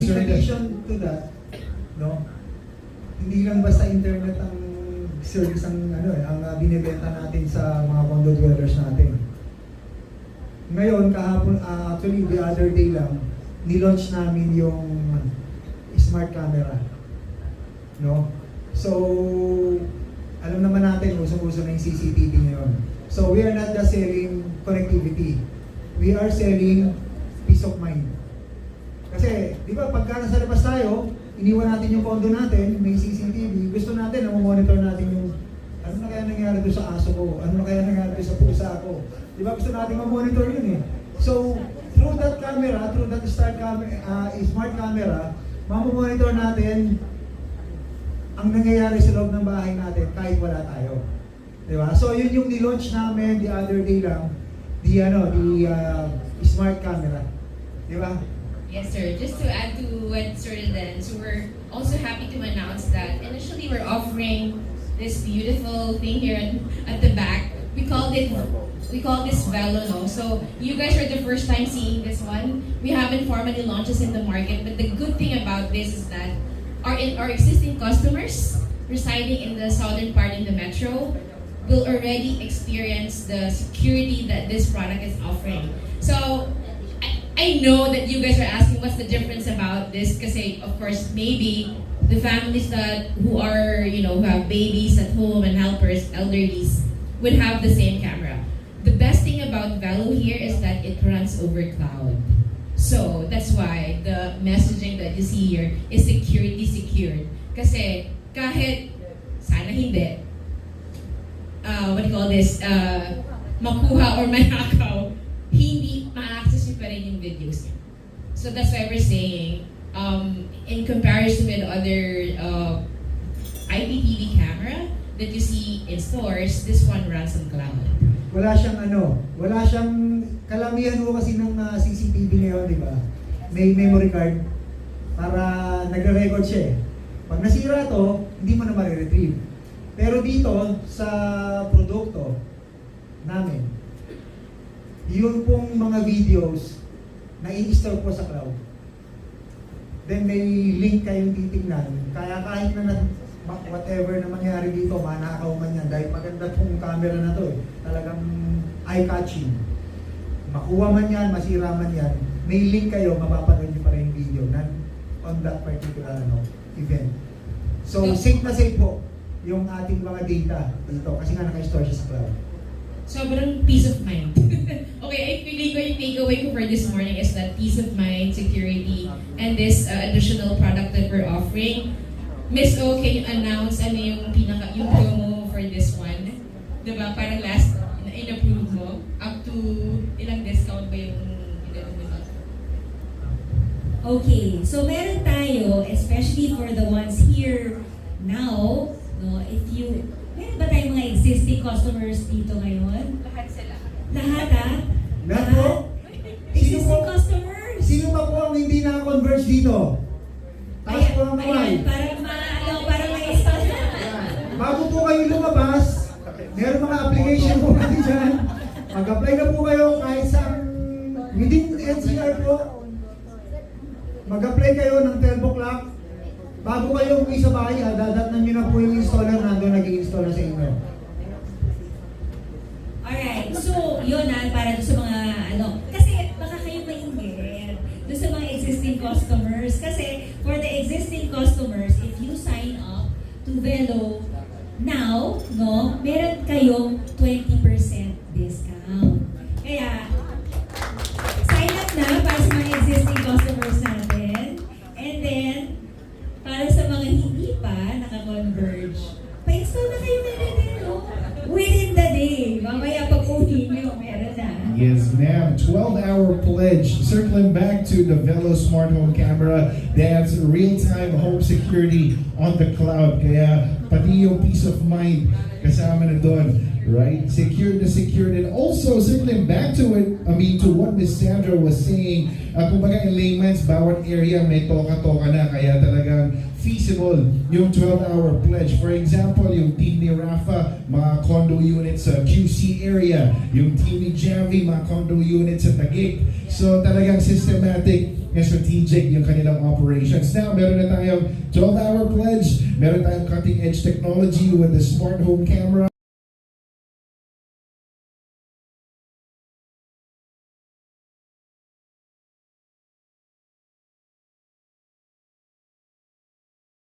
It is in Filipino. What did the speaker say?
sure that addition to that, no, hindi lang basta internet ang service ang binebenta natin sa mga condo dwellers natin. Ngayon, kahapon, actually the other day lang, nilaunch namin yung smart camera. No? So, alam naman natin, usong-uso na yung CCTV ngayon. So, we are not just selling connectivity. We are selling peace of mind. Kasi, di ba, pagka nasa labas tayo, iniwan natin yung condo natin, may CCTV, gusto natin na monitor natin yung ano na kaya nangyari doon sa aso ko, ano na kaya nangyari doon sa pusa ko. Di ba, gusto natin ma-monitor yun eh. So, through that camera, through that smart camera, mamomonitor natin ang nangyayari sa loob ng bahay natin kahit wala tayo. Di ba? So, yun yung nilaunch namin the other day lang, the smart camera. Di ba? Yes, sir. Just to add to what Sir Eden, so we're also happy to announce that initially we're offering this beautiful thing here at the back. We call this Velo, no? So you guys are the first time seeing this one. We haven't formally launched this in the market, but the good thing about this is that our existing customers residing in the southern part in the metro will already experience the security that this product is offering. So I know that you guys are asking what's the difference about this kasi of course maybe the families who have babies at home and helpers, elderlies would have the same camera. The best thing about Velo here is that it runs over cloud. So that's why the messaging that you see here is security secured. Kasi kahit sana hindi makuha or manakaw, hindi ma-access nyo pa rin yung videos niya. So that's why we're saying, in comparison with other IPTV camera that you see in stores, this one runs on cloud. Wala siyang kalamihan mo kasi ng CCTV ngayon, di ba? May memory card para nagre-record siya eh. Pag nasira to, hindi mo na ma-retrieve. Pero dito, sa produkto namin, yun pong mga videos na i-store po sa cloud. Then may link kayong titignan. Kaya kahit na whatever na mangyari dito, manakaw man yan. Dahil maganda pong camera na to eh. Talagang eye-catching. Makuha man yan, masira man yan, may link kayo, mapapanood nyo pa rin yung video on that particular event. So, safe na safe po yung ating mga data dito kasi nga naka-store siya sa cloud. Sobrang peace of mind. Okay, I feel ko yung takeaway ko for this morning is that peace of mind, security, and this additional product that we're offering. Miss O, can you announce ano yung promo for this one? Diba? Parang last in-approve mo. Up to ilang discount ba yung in-approve? Okay, so meron tayo, especially for the ones here now, no, meron ba tayong mga existing customers dito ngayon? Lahat sila. Lahat ha? Lahat po? Existing customers? Sino pa po ang hindi naka-converge dito? Taas po ang kamay. Ayan, parang ma-install na. Bago po kayo lumabas, meron mga application po kayo dyan. Mag-apply na po kayo kahit sa within NCR po. Mag-apply kayo ng 12 o'clock. Bago kayo umuwi sa bahay, dadatnan nyo na po yung installer nandun nag-i-install na sa inyo. Alright, so yun para doon sa mga kasi baka kayo maingit doon sa mga existing customers. Kasi for the existing customers, if you sign up to Velo now, no, meron kayong 20% discount. Kaya, sign up na para sa mga existing customers natin. And then, para sa mga hindi pa naka-converge, pa-install na kayo Velo within the day. Mamaya pag-uwi nyo, meron na. Yes, ma'am. 12-hour pledge. Circling back to the Velo Smart Home Camera, that's real-time home security on the cloud. Kaya pati yung peace of mind kasama na doon, right? Secured na secured. And also, circling back to it, to what Ms. Sandra was saying, kumbaga in layman's, bawat area may toka-toka na, kaya talagang feasible yung 12-hour pledge. For example, yung team ni Rafa, mga condo units sa QC area. Yung team ni Javi, mga condo units sa Taguig. So talagang systematic and strategic yung kanilang operations. Now, meron na tayong 12-hour pledge, meron tayong cutting-edge technology with the smart home camera,